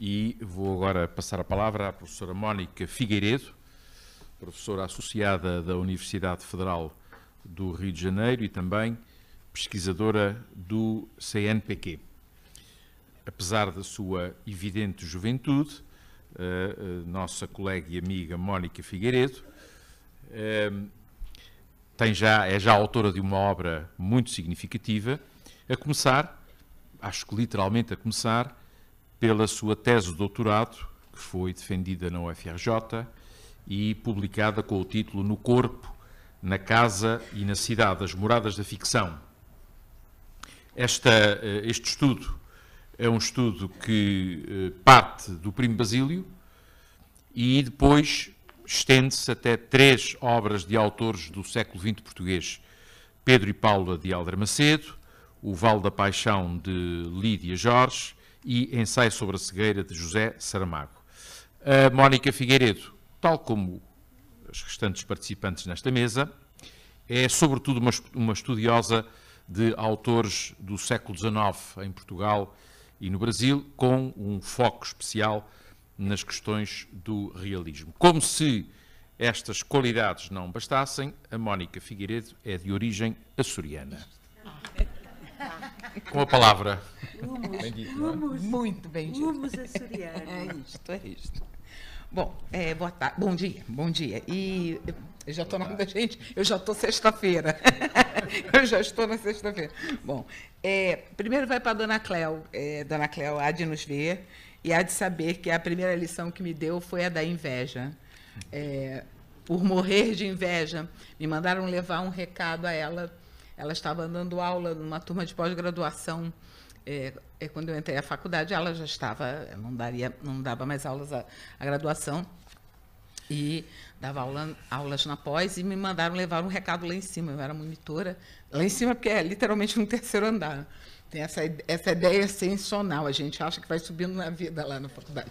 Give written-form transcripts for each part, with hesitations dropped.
E vou agora passar a palavra à professora Mónica Figueiredo, professora associada da Universidade Federal do Rio de Janeiro e também pesquisadora do CNPq. Apesar da sua evidente juventude, a nossa colega e amiga Mónica Figueiredo é já autora de uma obra muito significativa, a começar, acho que literalmente a começar, pela sua tese de doutorado, que foi defendida na UFRJ e publicada com o título No Corpo, na Casa e na Cidade, as Moradas da Ficção. Este estudo é um estudo que parte do Primo Basílio e depois estende-se até 3 obras de autores do século XX português: Pedro e Paula de Alder Macedo, O Vale da Paixão de Lídia Jorge e Ensaio sobre a Cegueira de José Saramago. A Mónica Figueiredo, tal como os restantes participantes nesta mesa, é sobretudo uma estudiosa de autores do século XIX em Portugal e no Brasil, com um foco especial nas questões do realismo. Como se estas qualidades não bastassem, a Mónica Figueiredo é de origem açoriana. Com a palavra. Bem dito, não é? Muito bem dito. Humus açoriano. É isto. Bom, boa tarde, bom dia. E eu já estou na da gente, eu já estou sexta-feira. Eu já estou na sexta-feira. Bom, primeiro vai para a Dona Cléo. Dona Cléo há de nos ver e há de saber que a primeira lição que me deu foi a da inveja. Por morrer de inveja, me mandaram levar um recado a ela. Ela estava dando aula numa turma de pós-graduação. Quando eu entrei à faculdade, ela já estava, não dava mais aulas à graduação, e dava aulas na pós, e me mandaram levar um recado lá em cima. Eu era monitora, lá em cima, porque é literalmente no 3º andar. Tem essa ideia sensacional, a gente acha que vai subindo na vida lá na faculdade.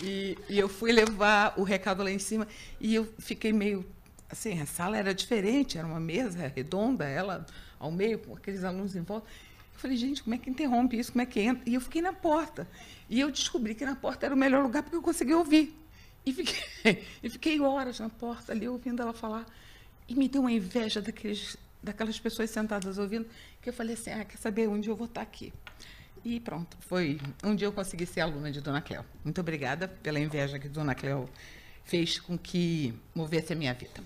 E eu fui levar o recado lá em cima, e eu fiquei meio... Assim, a sala era diferente, era uma mesa redonda, ela ao meio, com aqueles alunos em volta. Eu falei, gente, como é que interrompe isso? Como é que entra? E eu fiquei na porta. E eu descobri que na porta era o melhor lugar, porque eu consegui ouvir. E fiquei horas na porta ali, ouvindo ela falar. E me deu uma inveja daquelas pessoas sentadas ouvindo, que eu falei assim, quer saber, um dia eu vou estar aqui. E pronto, um dia eu consegui ser aluna de Dona Cléo. Muito obrigada pela inveja que Dona Cléo fez com que movesse a minha vida.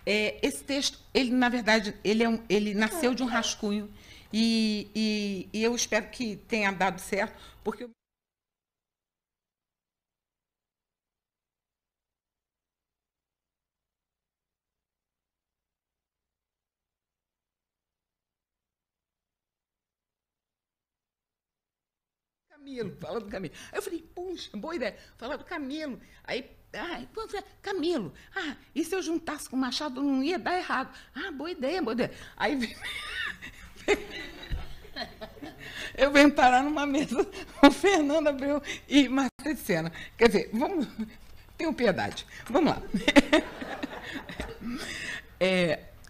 Esse texto, ele, na verdade, ele nasceu de um rascunho, e eu espero que tenha dado certo, porque... Camilo, fala do Camilo. Aí eu falei, puxa, boa ideia, falar do Camilo. Aí, Camilo, e se eu juntasse com o Machado não ia dar errado. Boa ideia, boa ideia. Aí eu venho parar numa mesa com Fernando Abreu e Marta de Sena. Quer dizer, tenham piedade. Vamos lá.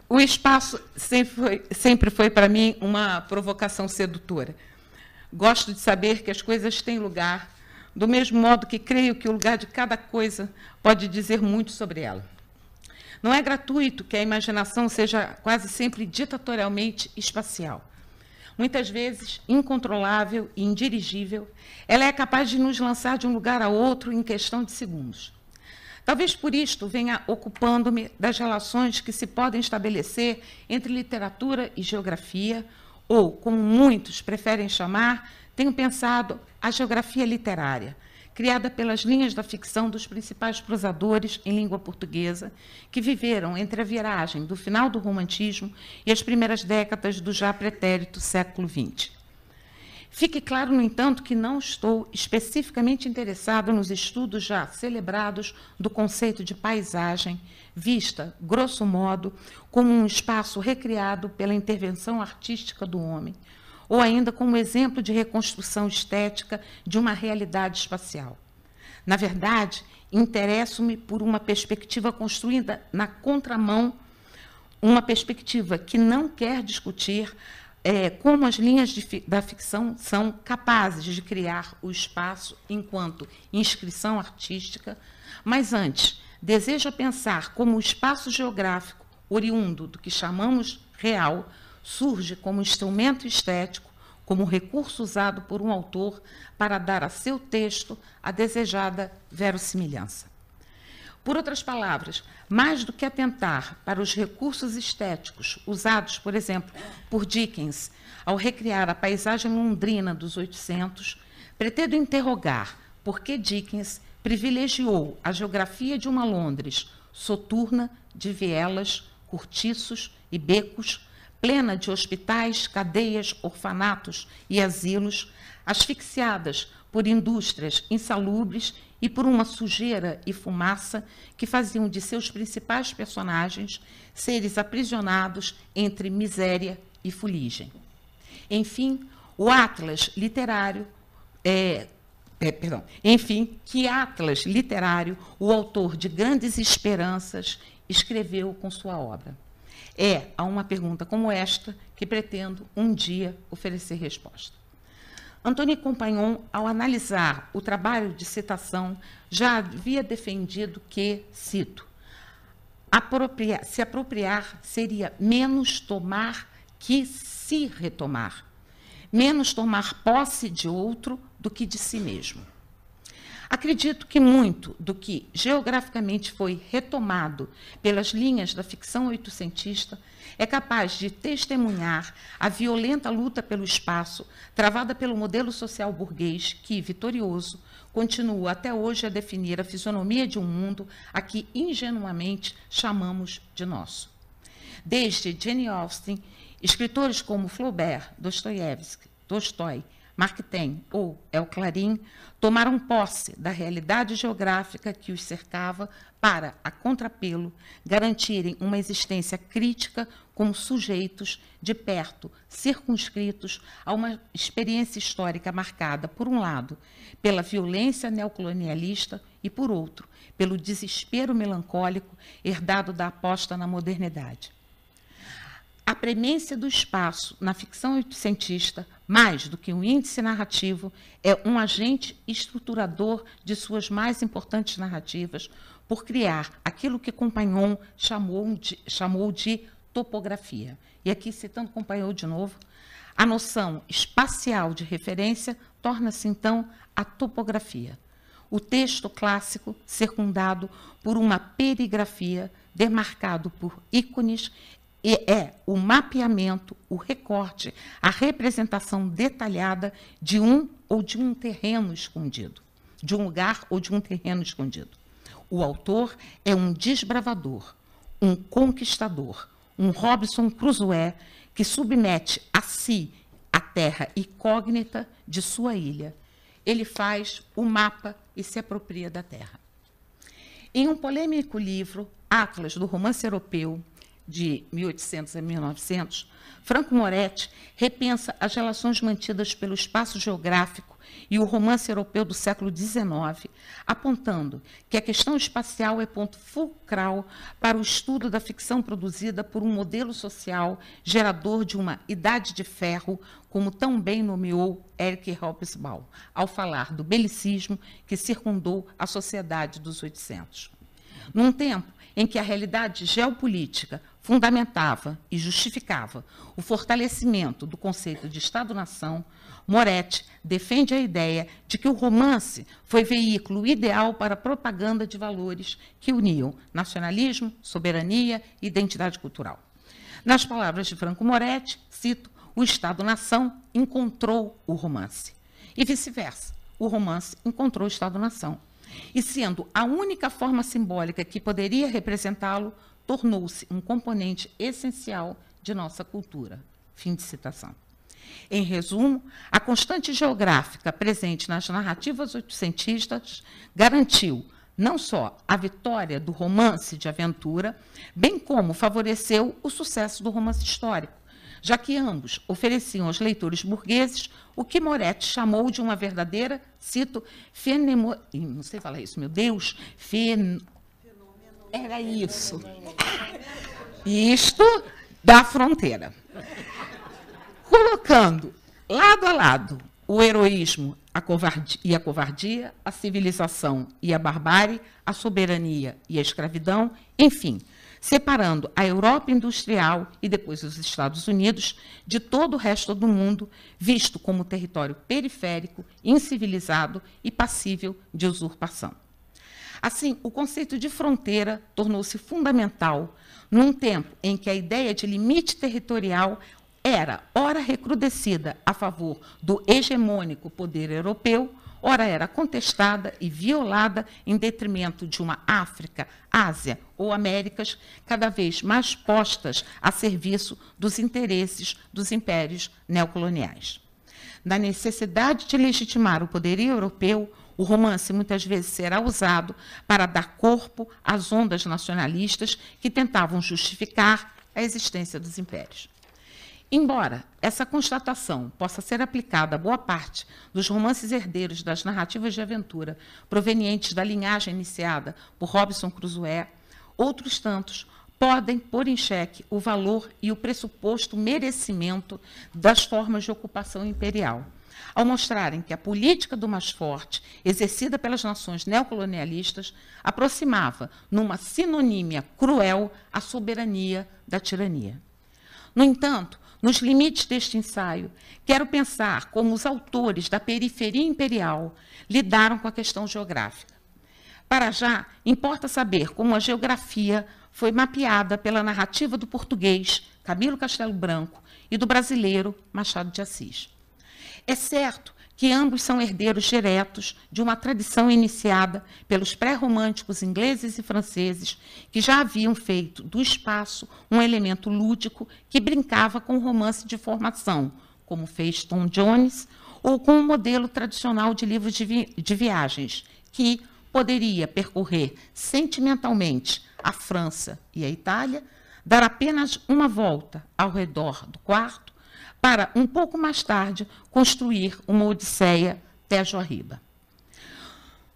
O espaço sempre foi para mim uma provocação sedutora. Gosto de saber que as coisas têm lugar, do mesmo modo que creio que o lugar de cada coisa pode dizer muito sobre ela. Não é gratuito que a imaginação seja quase sempre ditatorialmente espacial. Muitas vezes, incontrolável e indirigível, ela é capaz de nos lançar de um lugar a outro em questão de segundos. Talvez por isto venha ocupando-me das relações que se podem estabelecer entre literatura e geografia, ou, como muitos preferem chamar, tenho pensado a geografia literária, criada pelas linhas da ficção dos principais prosadores em língua portuguesa, que viveram entre a viragem do final do romantismo e as primeiras décadas do já pretérito século XX. Fique claro, no entanto, que não estou especificamente interessado nos estudos já celebrados do conceito de paisagem, vista, grosso modo, como um espaço recriado pela intervenção artística do homem, ou ainda como exemplo de reconstrução estética de uma realidade espacial. Na verdade, interesso-me por uma perspectiva construída na contramão, uma perspectiva que não quer discutir como as linhas da ficção são capazes de criar o espaço enquanto inscrição artística, mas antes, deseja pensar como o espaço geográfico, oriundo do que chamamos real, surge como instrumento estético, como recurso usado por um autor para dar a seu texto a desejada verossimilhança. Por outras palavras, mais do que atentar para os recursos estéticos usados, por exemplo, por Dickens ao recriar a paisagem londrina dos 800, pretendo interrogar por que Dickens privilegiou a geografia de uma Londres soturna de vielas, cortiços e becos, plena de hospitais, cadeias, orfanatos e asilos, asfixiadas por indústrias insalubres e por uma sujeira e fumaça que faziam de seus principais personagens seres aprisionados entre miséria e fuligem. Enfim, o Atlas literário que Atlas literário, o autor de grandes esperanças, escreveu com sua obra. É a uma pergunta como esta que pretendo um dia oferecer resposta. Antony Compagnon, ao analisar o trabalho de citação, já havia defendido que, cito, se apropriar seria menos tomar que se retomar, menos tomar posse de outro do que de si mesmo. Acredito que muito do que geograficamente foi retomado pelas linhas da ficção oitocentista é capaz de testemunhar a violenta luta pelo espaço travada pelo modelo social burguês que, vitorioso, continua até hoje a definir a fisionomia de um mundo a que ingenuamente chamamos de nosso. Desde Jane Austen, escritores como Flaubert, Dostoiévski, Tolstói, Mark Twain ou El Clarín tomaram posse da realidade geográfica que os cercava para, a contrapelo, garantirem uma existência crítica como sujeitos de perto, circunscritos a uma experiência histórica marcada, por um lado, pela violência neocolonialista e, por outro, pelo desespero melancólico herdado da aposta na modernidade. A premência do espaço na ficção oitocentista, mais do que um índice narrativo, é um agente estruturador de suas mais importantes narrativas, por criar aquilo que Compagnon chamou de topografia. E aqui, citando Compagnon de novo, a noção espacial de referência torna-se, então, a topografia. O texto clássico circundado por uma perigrafia, demarcado por ícones, e é o mapeamento, o recorte, a representação detalhada de um ou de um terreno escondido, de um lugar ou de um terreno escondido. O autor é um desbravador, um conquistador, um Robinson Crusoe que submete a si a terra incógnita de sua ilha. Ele faz o mapa e se apropria da terra. Em um polêmico livro, Atlas do Romance Europeu, de 1800 a 1900, Franco Moretti repensa as relações mantidas pelo espaço geográfico e o romance europeu do século XIX, apontando que a questão espacial é ponto fulcral para o estudo da ficção produzida por um modelo social gerador de uma idade de ferro, como tão bem nomeou Eric Hobsbawm, ao falar do belicismo que circundou a sociedade dos 800. Num tempo em que a realidade geopolítica fundamentava e justificava o fortalecimento do conceito de Estado-nação, Moretti defende a ideia de que o romance foi veículo ideal para a propaganda de valores que uniam nacionalismo, soberania e identidade cultural. Nas palavras de Franco Moretti, cito, o Estado-nação encontrou o romance. E vice-versa, o romance encontrou o Estado-nação. E sendo a única forma simbólica que poderia representá-lo, tornou-se um componente essencial de nossa cultura. Fim de citação. Em resumo, a constante geográfica presente nas narrativas oitocentistas garantiu não só a vitória do romance de aventura, bem como favoreceu o sucesso do romance histórico, já que ambos ofereciam aos leitores burgueses o que Moretti chamou de uma verdadeira, cito, não sei falar isso, meu Deus, era isso. Isto da fronteira. colocando lado a lado o heroísmo a covardia, a civilização e a barbárie, a soberania e a escravidão, enfim, separando a Europa industrial e depois os Estados Unidos de todo o resto do mundo, visto como território periférico, incivilizado e passível de usurpação. Assim, o conceito de fronteira tornou-se fundamental num tempo em que a ideia de limite territorial era, ora recrudescida a favor do hegemônico poder europeu, ora era contestada e violada em detrimento de uma África, Ásia ou Américas cada vez mais postas a serviço dos interesses dos impérios neocoloniais. Na necessidade de legitimar o poderio europeu, o romance muitas vezes será usado para dar corpo às ondas nacionalistas que tentavam justificar a existência dos impérios. Embora essa constatação possa ser aplicada a boa parte dos romances herdeiros das narrativas de aventura provenientes da linhagem iniciada por Robinson Crusoe, outros tantos podem pôr em xeque o valor e o pressuposto merecimento das formas de ocupação imperial, ao mostrarem que a política do mais forte, exercida pelas nações neocolonialistas, aproximava, numa sinonímia cruel, a soberania da tirania. No entanto, nos limites deste ensaio, quero pensar como os autores da periferia imperial lidaram com a questão geográfica. Para já, importa saber como a geografia foi mapeada pela narrativa do português Camilo Castelo Branco e do brasileiro Machado de Assis. É certo que ambos são herdeiros diretos de uma tradição iniciada pelos pré-românticos ingleses e franceses, que já haviam feito do espaço um elemento lúdico que brincava com o romance de formação, como fez Tom Jones, ou com o modelo tradicional de livros de viagens, que poderia percorrer sentimentalmente a França e a Itália, dar apenas uma volta ao redor do quarto, para, um pouco mais tarde, construir uma odisseia tejo arriba.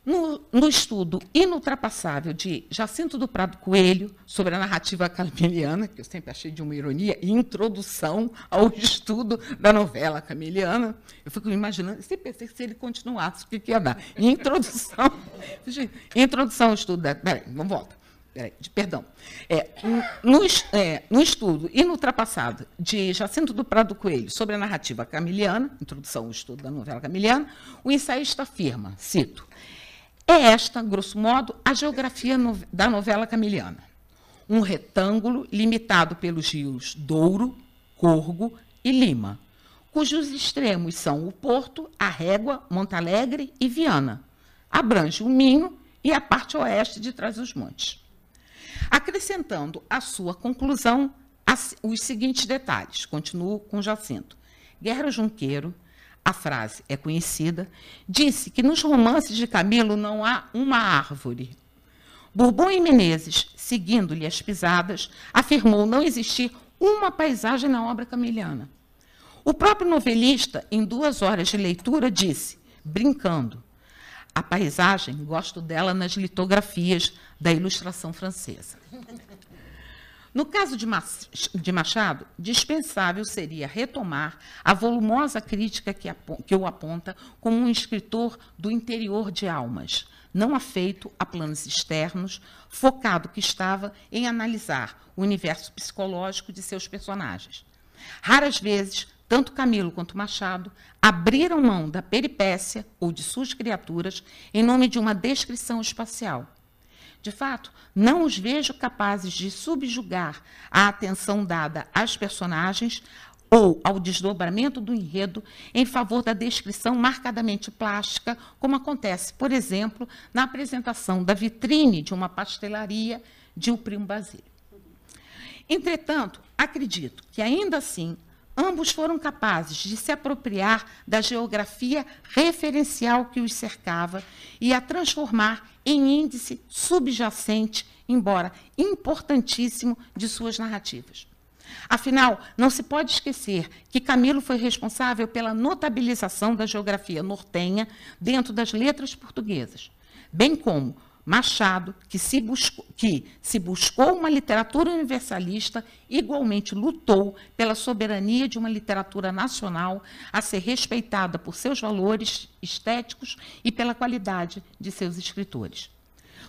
No estudo inultrapassável de Jacinto do Prado Coelho, sobre a narrativa camiliana, que eu sempre achei de uma ironia, e introdução ao estudo da novela camiliana, eu fico imaginando, se pensei que se ele continuasse, o que ia dar? Introdução ao estudo da... Peraí, vamos voltar. Perdão. No estudo inultrapassado de Jacinto do Prado Coelho sobre a narrativa camiliana, introdução ao estudo da novela camiliana, o ensaísta afirma, cito, é esta, grosso modo, a geografia da novela camiliana. Um retângulo limitado pelos rios Douro, Corgo e Lima, cujos extremos são o Porto, a Régua, Montalegre e Viana. Abrange o Minho e a parte oeste de Trás-os-Montes. Acrescentando à sua conclusão os seguintes detalhes, continuo com Jacinto. Guerra Junqueiro, a frase é conhecida, disse que nos romances de Camilo não há uma árvore. Bourbon e Menezes, seguindo-lhe as pisadas, afirmou não existir uma paisagem na obra camiliana. O próprio novelista, em 2 horas de leitura, disse, brincando, a paisagem, gosto dela nas litografias da Ilustração francesa. No caso de Machado, dispensável seria retomar a volumosa crítica que o aponta como um escritor do interior de almas, não afeito a planos externos, focado que estava em analisar o universo psicológico de seus personagens. Raras vezes, tanto Camilo quanto Machado abriram mão da peripécia ou de suas criaturas em nome de uma descrição espacial. De fato, não os vejo capazes de subjugar a atenção dada às personagens ou ao desdobramento do enredo em favor da descrição marcadamente plástica, como acontece, por exemplo, na apresentação da vitrine de uma pastelaria de O Primo Basílio. Entretanto, acredito que, ainda assim, ambos foram capazes de se apropriar da geografia referencial que os cercava e a transformar em índice subjacente, embora importantíssimo, de suas narrativas. Afinal, não se pode esquecer que Camilo foi responsável pela notabilização da geografia nortenha dentro das letras portuguesas, bem como Machado, que se buscou uma literatura universalista, igualmente lutou pela soberania de uma literatura nacional a ser respeitada por seus valores estéticos e pela qualidade de seus escritores.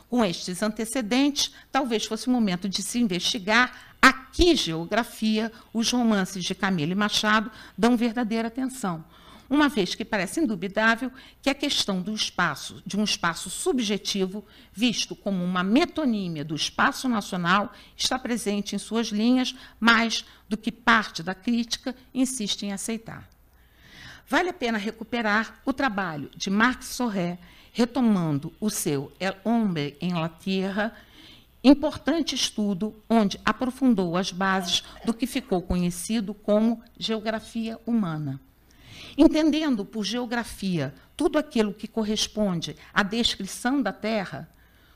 Com estes antecedentes, talvez fosse o momento de se investigar a que geografia os romances de Camilo e Machado dão verdadeira atenção, uma vez que parece indubitável que a questão do espaço, de um espaço subjetivo, visto como uma metonímia do espaço nacional, está presente em suas linhas mais do que parte da crítica insiste em aceitar. Vale a pena recuperar o trabalho de Marc Sorré, retomando o seu El hombre en la tierra, importante estudo onde aprofundou as bases do que ficou conhecido como geografia humana. Entendendo por geografia tudo aquilo que corresponde à descrição da Terra,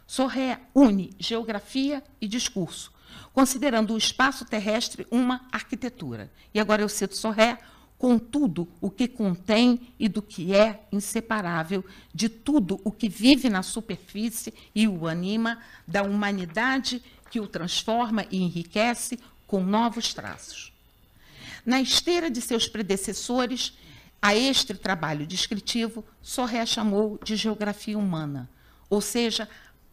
Sorré une geografia e discurso, considerando o espaço terrestre uma arquitetura. E agora eu cito Sorré, com tudo o que contém e do que é inseparável de tudo o que vive na superfície e o anima, da humanidade que o transforma e enriquece com novos traços. Na esteira de seus predecessores, a este trabalho descritivo, Sorré chamou de geografia humana, ou seja,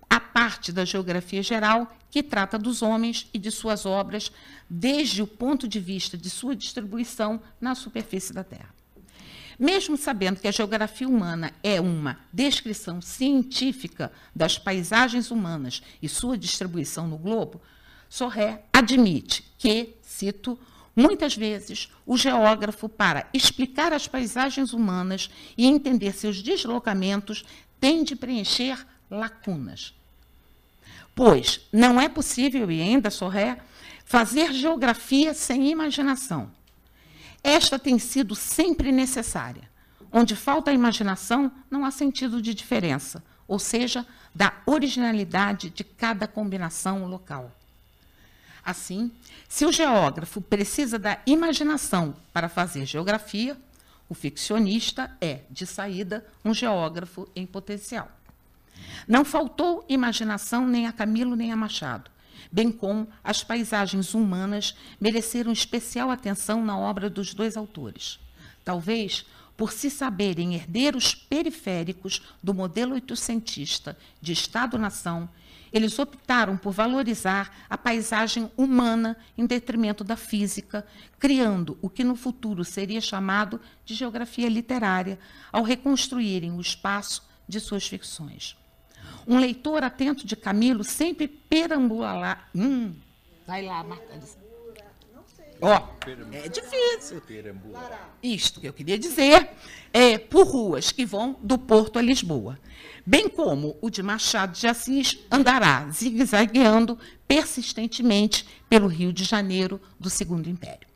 a parte da geografia geral que trata dos homens e de suas obras desde o ponto de vista de sua distribuição na superfície da Terra. Mesmo sabendo que a geografia humana é uma descrição científica das paisagens humanas e sua distribuição no globo, Sorré admite que, cito, muitas vezes, o geógrafo, para explicar as paisagens humanas e entender seus deslocamentos, tem de preencher lacunas. Pois não é possível, e ainda Sorré, fazer geografia sem imaginação. Esta tem sido sempre necessária. Onde falta a imaginação, não há sentido de diferença, ou seja, da originalidade de cada combinação local. Assim, se o geógrafo precisa da imaginação para fazer geografia, o ficcionista é, de saída, um geógrafo em potencial. Não faltou imaginação nem a Camilo nem a Machado, bem como as paisagens humanas mereceram especial atenção na obra dos dois autores. Talvez por se saberem herdeiros periféricos do modelo oitocentista de Estado-nação, eles optaram por valorizar a paisagem humana em detrimento da física, criando o que no futuro seria chamado de geografia literária, ao reconstruírem o espaço de suas ficções. Um leitor atento de Camilo sempre perambula lá. Vai lá, Marta. Ó, é difícil. Isto que eu queria dizer é por ruas que vão do Porto a Lisboa. Bem como o de Machado de Assis andará zigue-zagueando persistentemente pelo Rio de Janeiro do Segundo Império.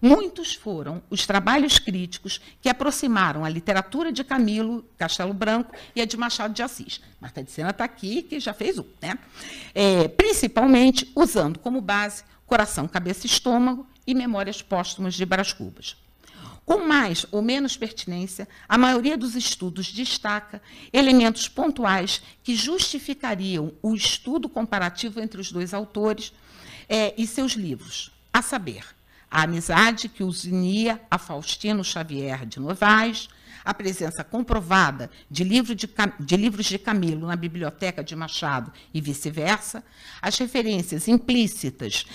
Muitos foram os trabalhos críticos que aproximaram a literatura de Camilo Castelo Branco e a de Machado de Assis. Marta de Sena está aqui, que já fez um, né? Principalmente usando como base Coração, Cabeça e Estômago e Memórias Póstumas de Brás Cubas. Com mais ou menos pertinência, a maioria dos estudos destaca elementos pontuais que justificariam o estudo comparativo entre os dois autores e seus livros, a saber, a amizade que os unia a Faustino Xavier de Novaes, a presença comprovada de livros de Camilo na biblioteca de Machado e vice-versa, as referências implícitas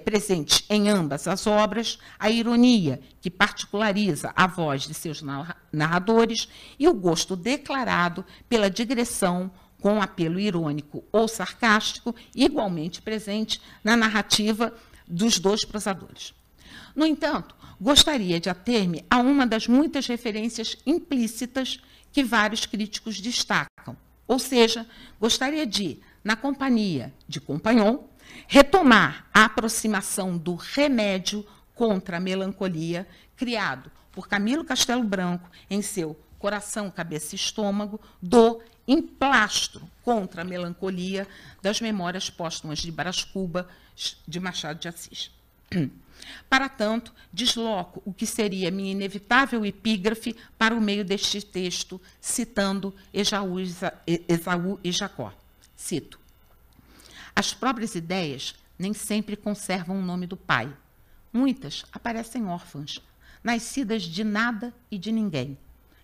presentes em ambas as obras, a ironia que particulariza a voz de seus narradores e o gosto declarado pela digressão com apelo irônico ou sarcástico, igualmente presente na narrativa dos dois prosadores. No entanto, gostaria de ater-me a uma das muitas referências implícitas que vários críticos destacam, ou seja, gostaria de, na companhia de Compagnon, retomar a aproximação do remédio contra a melancolia, criado por Camilo Castelo Branco em seu Coração, Cabeça e Estômago, do emplastro contra a melancolia das Memórias Póstumas de Brás Cubas, de Machado de Assis. Para tanto, desloco o que seria minha inevitável epígrafe para o meio deste texto, citando Esaú e Jacó. Cito: as próprias ideias nem sempre conservam o nome do pai. Muitas aparecem órfãs, nascidas de nada e de ninguém.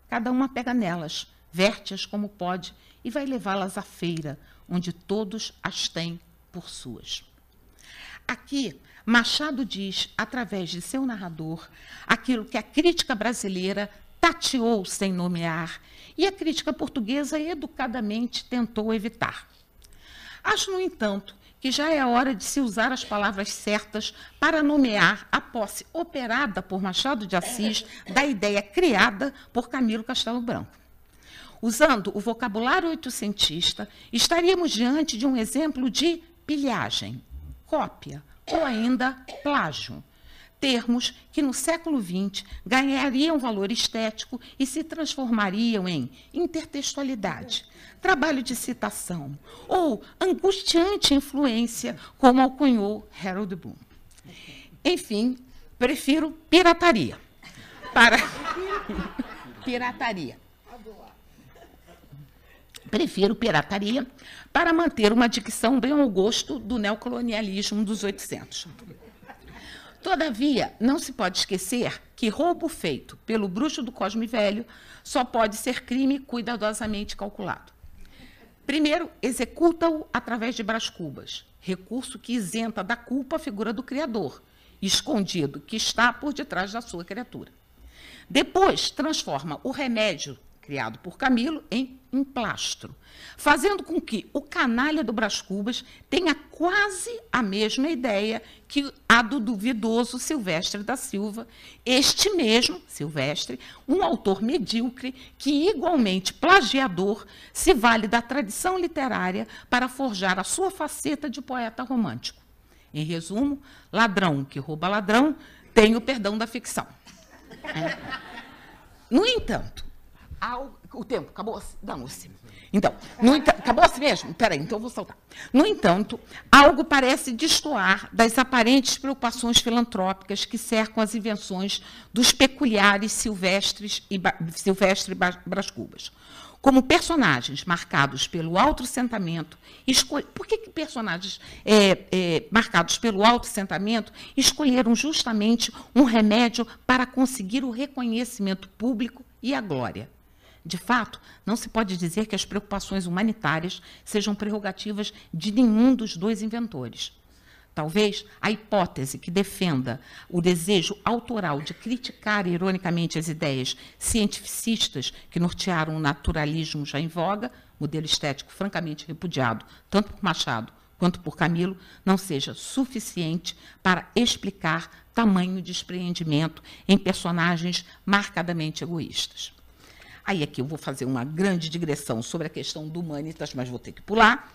Cada uma pega nelas, verte-as como pode e vai levá-las à feira, onde todos as têm por suas. Aqui, Machado diz, através de seu narrador, aquilo que a crítica brasileira tateou sem nomear e a crítica portuguesa educadamente tentou evitar. Acho, no entanto, que já é hora de se usar as palavras certas para nomear a posse operada por Machado de Assis da ideia criada por Camilo Castelo Branco. Usando o vocabulário oitocentista, estaríamos diante de um exemplo de pilhagem, cópia ou ainda plágio, termos que no século XX ganhariam valor estético e se transformariam em intertextualidade, trabalho de citação ou angustiante influência, como alcunhou Harold Bloom. Enfim, prefiro pirataria para Prefiro pirataria para manter uma dicção bem ao gosto do neocolonialismo dos 800. Todavia, não se pode esquecer que roubo feito pelo bruxo do Cosme Velho só pode ser crime cuidadosamente calculado. Primeiro, executa-o através de Brás Cubas, recurso que isenta da culpa a figura do criador, escondido que está por detrás da sua criatura. Depois, transforma o remédio criado por Camilo em emplastro, fazendo com que o canalha do Brás Cubas tenha quase a mesma ideia que a do duvidoso Silvestre da Silva, este mesmo, Silvestre, um autor medíocre que, igualmente plagiador, se vale da tradição literária para forjar a sua faceta de poeta romântico. Em resumo, ladrão que rouba ladrão tem o perdão da ficção. No entanto, o tempo acabou-se? Danou-se. Então, acabou-se mesmo? Espera aí, então eu vou saltar. No entanto, algo parece destoar das aparentes preocupações filantrópicas que cercam as invenções dos peculiares Silvestre Brás Cubas. Como personagens marcados pelo autocentamento, por que personagens marcados pelo autocentamento escolheram justamente um remédio para conseguir o reconhecimento público e a glória? De fato, não se pode dizer que as preocupações humanitárias sejam prerrogativas de nenhum dos dois inventores. Talvez a hipótese que defenda o desejo autoral de criticar ironicamente as ideias cientificistas que nortearam o naturalismo já em voga, modelo estético francamente repudiado tanto por Machado quanto por Camilo, não seja suficiente para explicar tamanho despreendimento em personagens marcadamente egoístas. Aí aqui eu vou fazer uma grande digressão sobre a questão do humanitas, mas vou ter que pular.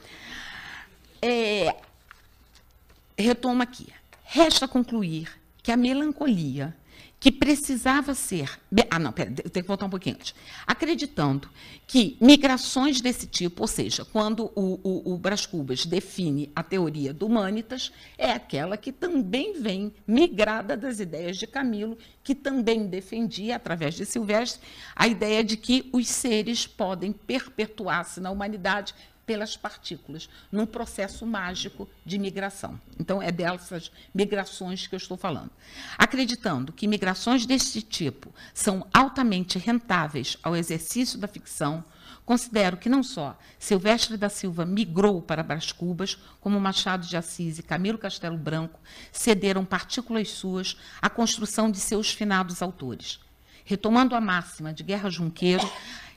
Retomo aqui. Resta concluir que a melancolia que precisava ser... eu tenho que voltar um pouquinho antes. Acreditando que migrações desse tipo, ou seja, quando o Brás Cubas define a teoria do humanitas, é aquela que também vem migrada das ideias de Camilo, que também defendia, através de Silvestre, a ideia de que os seres podem perpetuar-se na humanidade pelas partículas, num processo mágico de migração. Então, é dessas migrações que eu estou falando. Acreditando que migrações deste tipo são altamente rentáveis ao exercício da ficção, considero que não só Silvestre da Silva migrou para Brás Cubas, como Machado de Assis e Camilo Castelo Branco cederam partículas suas à construção de seus finados autores. Retomando a máxima de Guerra Junqueiro,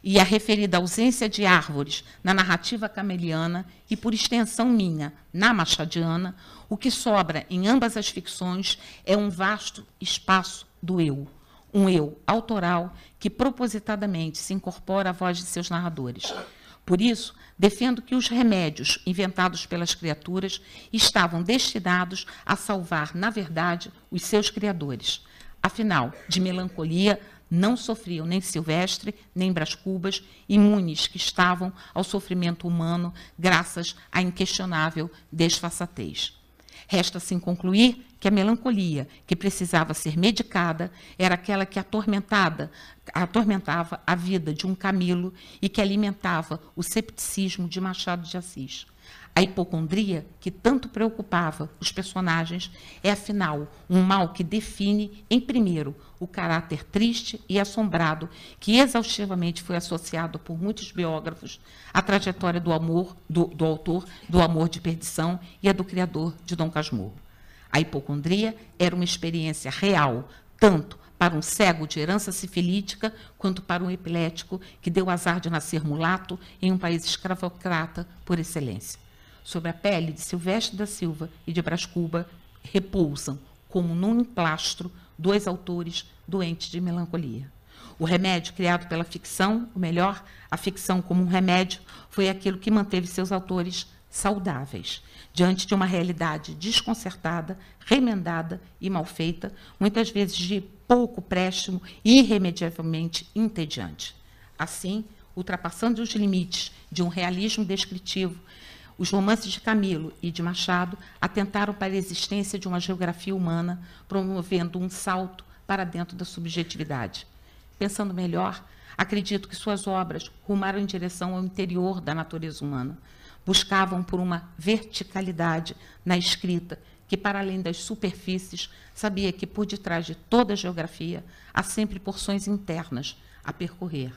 e a referida ausência de árvores na narrativa cameliana e, por extensão minha, na machadiana, o que sobra em ambas as ficções é um vasto espaço do eu, um eu autoral que propositadamente se incorpora à voz de seus narradores. Por isso, defendo que os remédios inventados pelas criaturas estavam destinados a salvar, na verdade, os seus criadores. Afinal, de melancolia não sofriam nem Silvestre, nem Brás Cubas, imunes que estavam ao sofrimento humano graças à inquestionável desfaçatez. Resta, assim, concluir que a melancolia, que precisava ser medicada, era aquela que atormentava a vida de um Camilo e que alimentava o cepticismo de Machado de Assis. A hipocondria, que tanto preocupava os personagens, é, afinal, um mal que define, em primeiro, o caráter triste e assombrado que exaustivamente foi associado por muitos biógrafos à trajetória do amor, do autor do Amor de Perdição e a do criador de Dom Casmurro. A hipocondria era uma experiência real, tanto para um cego de herança sifilítica, quanto para um epilético que deu azar de nascer mulato em um país escravocrata por excelência. Sobre a pele de Silvestre da Silva e de Brás Cuba repousam, como num emplastro, dois autores doentes de melancolia. O remédio criado pela ficção, ou melhor, a ficção como um remédio, foi aquilo que manteve seus autores saudáveis, diante de uma realidade desconcertada, remendada e mal feita, muitas vezes de pouco préstimo e irremediavelmente entediante. Assim, ultrapassando os limites de um realismo descritivo, os romances de Camilo e de Machado atentaram para a existência de uma geografia humana, promovendo um salto para dentro da subjetividade. Pensando melhor, acredito que suas obras rumaram em direção ao interior da natureza humana. Buscavam por uma verticalidade na escrita que, para além das superfícies, sabia que por detrás de toda a geografia há sempre porções internas a percorrer.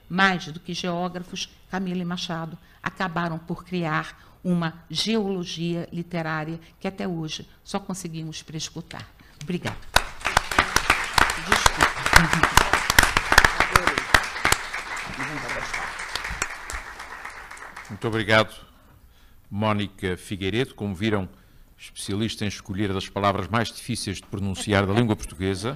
Mais do que geógrafos, Camilo e Machado acabaram por criar uma geologia literária que até hoje só conseguimos prescutar. Obrigada. Desculpa. Muito obrigado, Mónica Figueiredo. Como viram, especialista em escolher as palavras mais difíceis de pronunciar da língua portuguesa.